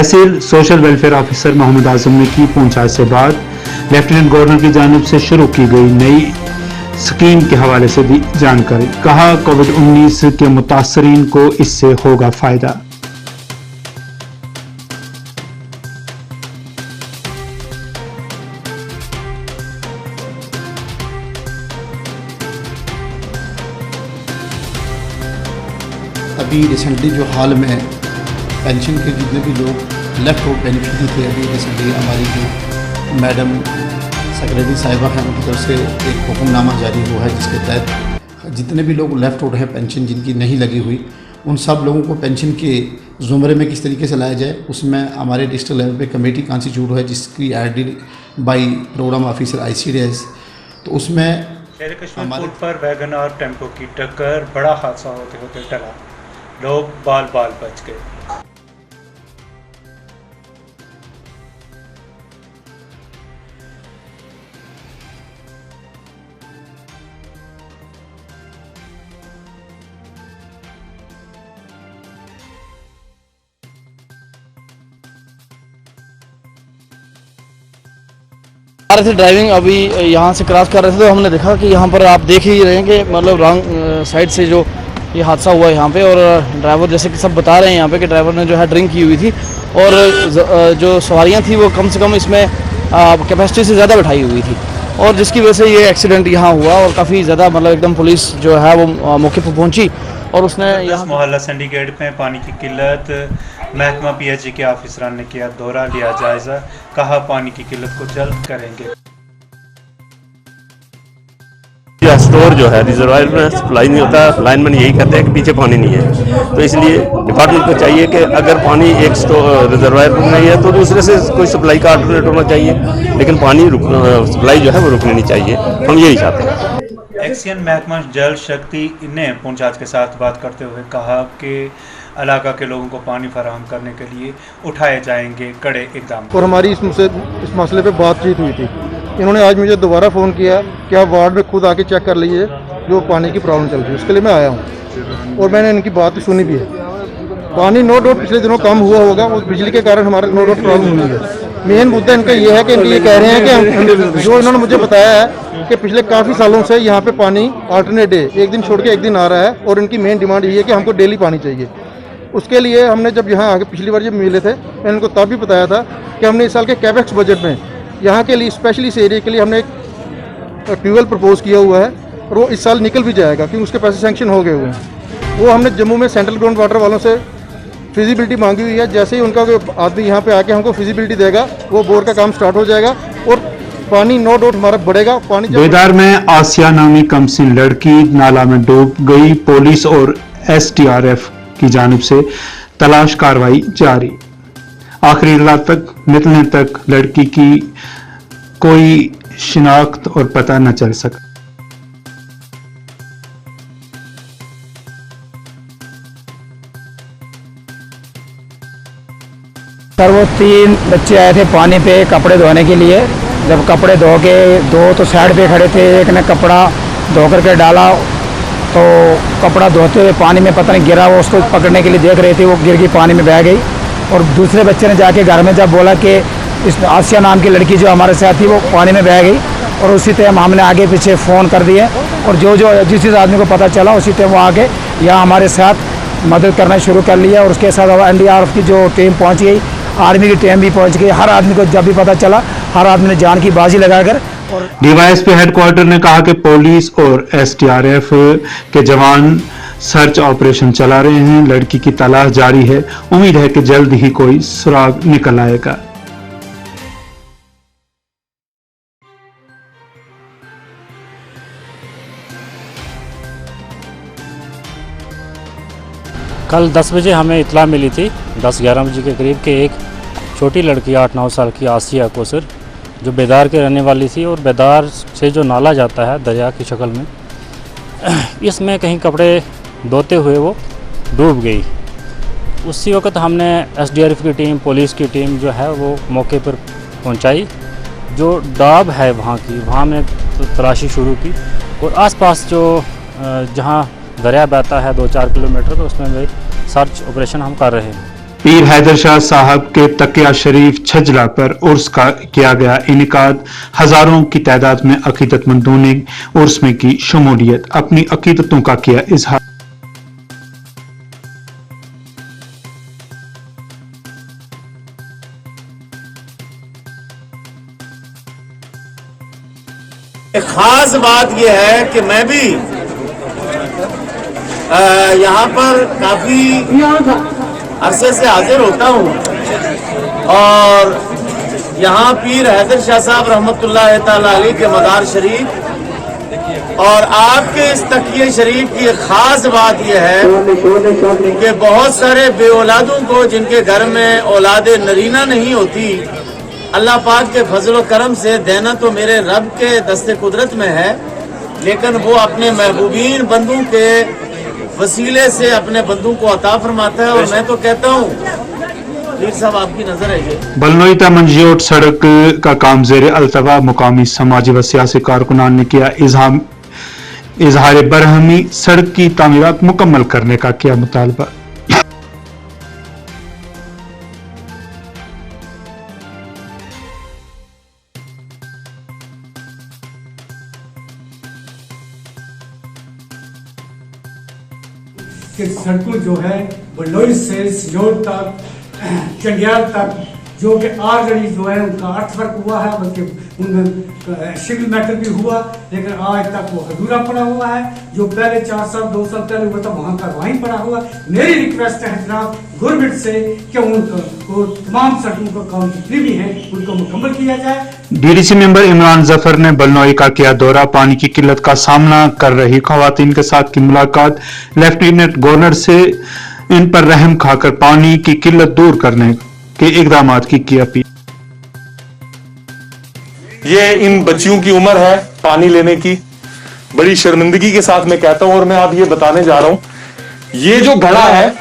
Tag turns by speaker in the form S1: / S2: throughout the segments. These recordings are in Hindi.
S1: तहसील social welfare officer Mohammad Azam ने की पूछताछ से बाद लेफ्टिनेंट गवर्नर की जानिब से शुरू की गई नई स्कीम के हवाले से दी जानकारी। कहा, कोविड-19 के मुतासरीन को इससे होगा फायदा।
S2: अभी रिसेंटली जो हाल में पेंशन के जितने भी लोग लेफ्ट आउट बेनिफिशरी थे, अभी रिसेंटली हमारी जो मैडम सेक्रेटरी साहिबा हैं उनकी तरफ से एक हुक्मनामा जारी हुआ है, जिसके तहत जितने भी लोग लेफ्ट आउट हैं पेंशन जिनकी नहीं लगी हुई, उन सब लोगों को पेंशन के ज़ुमरे में किस तरीके से लाया जाए, उसमें हमारे डिस्ट्रिक्ट लेवल पे कमेटी कॉन्स्टिट्यूट है जिसकी aided by program officer ICDS। तो उसमें
S3: हमारे पर वैगन और टेम्पो की टक्कर, बड़ा हादसा होते होते टला, लोग बाल बाल बच गए।
S4: आ रहे थे ड्राइविंग, अभी यहाँ से क्रॉस कर रहे थे तो हमने देखा कि यहाँ पर आप देख ही रहे हैं कि मतलब रॉन्ग साइड से जो ये हादसा हुआ है यहाँ पे। और ड्राइवर जैसे कि सब बता रहे हैं यहाँ पे कि ड्राइवर ने जो है ड्रिंक की हुई थी और जो सवारियाँ थी वो कम से कम इसमें कैपेसिटी से ज़्यादा बैठाई हुई थी, और जिसकी वजह से ये एक्सीडेंट यहाँ हुआ। और काफ़ी ज़्यादा मतलब एकदम पुलिस जो है वो मौके पर पहुँची और उसने यहाँ
S3: मोहल्ला सिंडिकेट में पानी की किल्लत, महकमा PHE के ऑफिसरान ने किया दौरा, लिया जायजा, कहा पानी की किल्लत को जल्द करेंगे।
S5: स्टोर जो है रिजर्वायर में सप्लाई नहीं होता, लाइनमैन यही कहते हैं कि पीछे पानी नहीं है। तो इसलिए डिपार्टमेंट को चाहिए कि अगर पानी एक रिजर्वायर रुक नहीं है तो दूसरे से कोई सप्लाई का अल्टरनेट होना चाहिए, लेकिन पानी सप्लाई जो है वो रुकनी नहीं चाहिए। हम यही चाहते हैं।
S3: एक्सियन महकमा जल शक्ति ने पूछताछ के साथ बात करते हुए कहा कि इलाका के लोगों को पानी फराहम करने के लिए उठाए जाएंगे कड़े इकदाम।
S6: और हमारी इस मसले पे बातचीत हुई थी। इन्होंने आज मुझे दोबारा फ़ोन किया कि आप वार्ड में खुद आके चेक कर लीजिए जो पानी की प्रॉब्लम चल रही है, उसके लिए मैं आया हूँ और मैंने इनकी बात सुनी भी है। पानी नो डाउट पिछले दिनों कम हुआ होगा, उस बिजली के कारण हमारे नो डाउट प्रॉब्लम हुई है। मेन मुद्दा इनका ये है कि इनके ये कह रहे हैं कि जो इन्होंने मुझे बताया है कि पिछले काफ़ी सालों से यहाँ पे पानी अल्टरनेट डे एक दिन छोड़ के एक दिन आ रहा है, और इनकी मेन डिमांड ये है कि हमको डेली पानी चाहिए। उसके लिए हमने जब यहाँ आगे पिछली बार जब मिले थे, मैंने इनको तब भी बताया था कि हमने इस साल के कैपेक्स बजट में यहाँ के लिए स्पेशली इस एरिया के लिए हमने एक ट्यूबवेल प्रपोज किया हुआ है, और वो इस साल निकल भी जाएगा क्योंकि उसके पैसे सैंक्शन हो गए हुए हैं। वो हमने जम्मू में सेंट्रल ग्राउंड वाटर वालों से फिजिबिलिटी मांगी हुई है। जैसे ही उनका आदमी यहाँ पे आके हमको फिजिबिलिटी देगा, वो बोर का काम स्टार्ट हो जाएगा और पानी नो डाउट हमारा बढ़ेगा। पानी
S1: बेदार में आसिया नामी कमसिन लड़की नाला में डूब गई, पुलिस और SDRF की जानिब से तलाश कार्रवाई जारी। आखिरी रात तक निकलने तक लड़की की कोई शिनाख्त और पता न चल सका।
S7: सर वो 3 बच्चे आए थे पानी पे कपड़े धोने के लिए। जब कपड़े धो के 2 तो साइड पे खड़े थे, एक ने कपड़ा धो करके डाला तो कपड़ा धोते हुए पानी में पता नहीं गिरा, वो उसको पकड़ने के लिए देख रहे थे, वो गिर गई, पानी में बह गई। और दूसरे बच्चे ने जाके घर में जब बोला कि इस आसिया नाम की लड़की जो हमारे साथ थी वो पानी में बह गई, और उसी टाइम हमने आगे पीछे फ़ोन कर दिए, और जो जिस आदमी को पता चला उसी टाइम वो आके यहाँ हमारे साथ मदद करना शुरू कर लिया। और उसके साथ NDRF की जो टीम पहुँच गई, आर्मी की टीम भी पहुँच गई। हर आदमी को जब भी पता चला, हर आदमी ने जान की बाजी लगाकर। और
S1: DYSP हेडक्वार्टर ने कहा कि पुलिस और SDRF के जवान सर्च ऑपरेशन चला रहे हैं, लड़की की तलाश जारी है। उम्मीद है कि जल्द ही कोई सुराग निकल आएगा।
S8: कल 10 बजे हमें इतला मिली थी, 10-11 बजे के करीब के एक छोटी लड़की 8-9 साल की आसिया कोसर जो बेदार के रहने वाली थी, और बेदार से जो नाला जाता है दरिया की शक्ल में, इसमें कहीं कपड़े धोते हुए वो डूब गई। उसी वक्त हमने SDRF की टीम, पुलिस की टीम जो है वो मौके पर पहुंचाई। जो डाब है वहाँ की, वहाँ में तलाशी शुरू की, और आसपास जो जहाँ दरिया बहता है 2-4 किलोमीटर, तो उसमें भी सर्च ऑपरेशन हम कर रहे हैं।
S1: पीर हैदर शाह साहब के तकिया शरीफ छजला पर उर्स का किया गया इनेकाद। हजारों की तादाद में अकीदतमंदों ने उर्स में की शमूलियत, अपनी अकीदतों का किया इजहार।
S9: एक खास बात यह है कि मैं भी यहाँ पर काफी अरसे से हाजिर होता हूँ और यहाँ पीर हैदर शाह साहब रहमतुल्लाह ताला अलैह के मज़ार शरीफ और आपके इस तकिए शरीफ की एक खास बात यह है कि बहुत सारे बे औलादों को जिनके घर में औलाद नरीना नहीं होती, अल्लाह पाक के फजल करम से देना तो मेरे रब के दस्ते कुदरत में है, लेकिन वो अपने महबूबीन बंदों के वसीले से अपने बंदों को अता फरमाता है। और मैं तो कहता हूँ पीर साहब आपकी नजर है ये
S1: बलनोईता मंजियोट सड़क का काम जेर अल्तवा। मुकामी समाजी व सियासी कारकुनान ने किया इजहार बरहमी, सड़क की तामीरात मुकम्मल करने का किया मुतालबा।
S10: कि सड़कों जो है बलनोई से सियोट तक, चंडियाल तक, जो कि ऑलरेडी जो है उनका अर्थवर्क हुआ है, बल्कि उनमें सिविल मैटर भी हुआ, लेकिन आज तक वो अधूरा पड़ा हुआ है। जो पहले 4 साल 2 साल पहले हुआ था वहाँ का वहीं पड़ा हुआ। मेरी रिक्वेस्ट है जनाब गवर्नमेंट से कि उनको तमाम सड़कों का काम जितनी भी हैं उनको मुकम्मल किया जाए।
S1: डीडीसी मेंबर इमरान जफर ने बलनोई का किया दौरा। पानी की किल्लत का सामना कर रही खवातीन के साथ की मुलाकात। लेफ्टिनेंट गवर्नर से इन पर रहम खाकर पानी की किल्लत दूर करने के इकदाम की अपील।
S11: ये इन बच्चियों की उम्र है पानी लेने की, बड़ी शर्मिंदगी के साथ मैं कहता हूं। और मैं अब ये बताने जा रहा हूं, ये जो घड़ा है,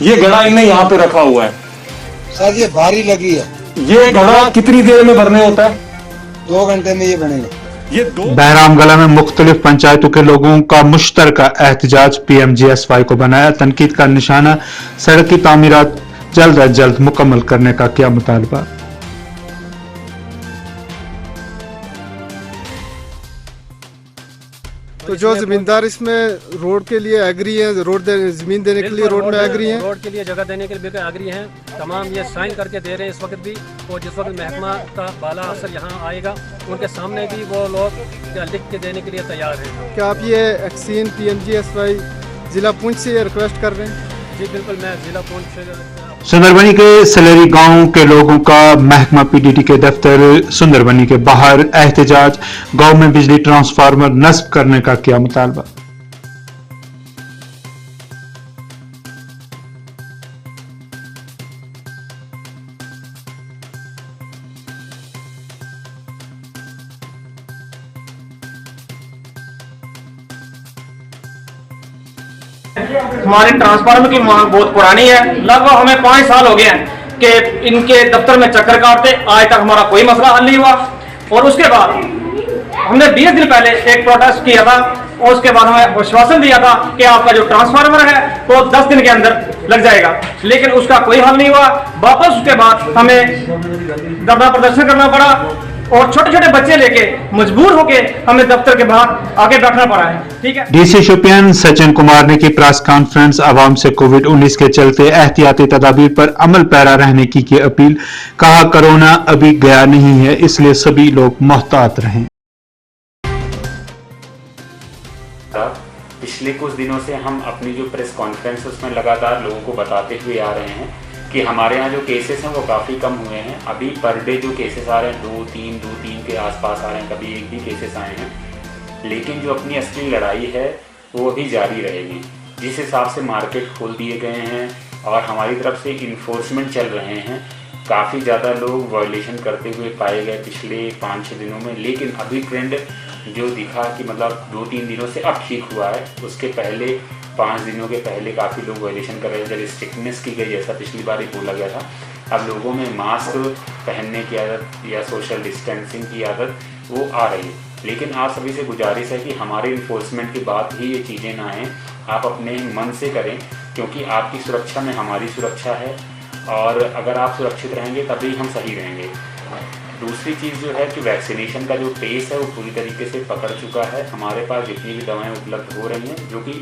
S11: ये घड़ा इन्हें यहाँ पे रखा हुआ है
S12: सर, ये भारी लगी है।
S11: ये घड़ा कितनी देर में भरने होता है?
S12: 2 घंटे में ये बनेगा।
S11: ये
S1: बहरामगला में मुख्तलिफ पंचायतों के लोगों का मुश्तरका एहतजाज। PMGSY को बनाया तनकीद का निशाना। सड़क की तामीरात जल्द अज जल्द मुकम्मल करने का किया मुतालबा।
S6: तो जो जमींदार इसमें रोड के लिए एग्री है, जमीन देने के लिए रोड में एग्री है,
S13: रोड के लिए जगह देने के लिए बिल्कुल एग्री हैं। तमाम ये साइन करके दे रहे हैं इस वक्त भी। और जिस वक्त महकमा का बाला अफसर यहाँ आएगा उनके सामने भी वो लोग लिख के देने के लिए तैयार हैं।
S6: क्या आप ये एक्सीन PMGSY जिला पुंछ से रिक्वेस्ट कर रहे हैं?
S13: जी बिल्कुल, मैं जिला पुंछ से।
S1: सुंदरबनी के सलेरी गांव के लोगों का महकमा PDD के दफ्तर सुंदरबनी के बाहर एहतजाज। गांव में बिजली ट्रांसफार्मर नस्ब करने का किया मुतालबा।
S14: हमारे ट्रांसफार्मर की मांग बहुत पुरानी है। लगभग हमें 5 साल हो गए हैं कि इनके दफ्तर में चक्कर काटते, आज तक हमारा कोई मसला हल नहीं हुआ। और उसके बाद हमने 20 दिन पहले एक प्रोटेस्ट किया था और उसके बाद हमें आश्वासन दिया था कि आपका जो ट्रांसफार्मर है वो 10 दिन के अंदर लग जाएगा, लेकिन उसका कोई हल नहीं हुआ। वापस उसके बाद हमें धरना प्रदर्शन करना पड़ा और छोटे छोटे बच्चे लेके मजबूर होके हमें दफ्तर के बाहर आगे बैठना पड़ा है। ठीक है।
S1: डीसी शोपियान सचिन कुमार ने की प्रेस कॉन्फ्रेंस। आवाम से कोविड-19 के चलते एहतियाती तदाबीर पर अमल पैरा रहने की अपील। कहा कोरोना अभी गया नहीं है, इसलिए सभी लोग मोहतात रहें।
S15: पिछले कुछ दिनों से हम अपनी जो प्रेस कॉन्फ्रेंस उसमें लगातार लोगों को बताते हुए आ रहे हैं कि हमारे यहाँ जो केसेस हैं वो काफ़ी कम हुए हैं। अभी पर डे जो केसेस आ रहे हैं 2-3 के आसपास आ रहे हैं, कभी 1 भी केसेस आए हैं। लेकिन जो अपनी असली लड़ाई है वो अभी जारी रहेगी। जिस हिसाब से मार्केट खोल दिए गए हैं और हमारी तरफ से इन्फोर्समेंट चल रहे हैं, काफ़ी ज़्यादा लोग वायलेशन करते हुए पाए गए पिछले 5-6 दिनों में। लेकिन अभी ट्रेंड जो दिखा कि मतलब 2-3 दिनों से अब ठीक हुआ है, उसके पहले 5 दिनों के पहले काफ़ी लोग वायलेशन कर रहे थे। जब स्ट्रिक्टनेस की गई, जैसा पिछली बार ही बोला गया था, अब लोगों में मास्क पहनने की आदत या सोशल डिस्टेंसिंग की आदत वो आ रही है। लेकिन आप सभी से गुजारिश है कि हमारे इन्फोर्समेंट के बाद ही ये चीज़ें ना आएँ, आप अपने मन से करें। क्योंकि आपकी सुरक्षा में हमारी सुरक्षा है और अगर आप सुरक्षित रहेंगे तभी हम सही रहेंगे। दूसरी चीज़ जो है कि वैक्सीनेशन का जो पेस है वो पूरी तरीके से पकड़ चुका है। हमारे पास जितनी भी दवाएं उपलब्ध हो रही हैं जो कि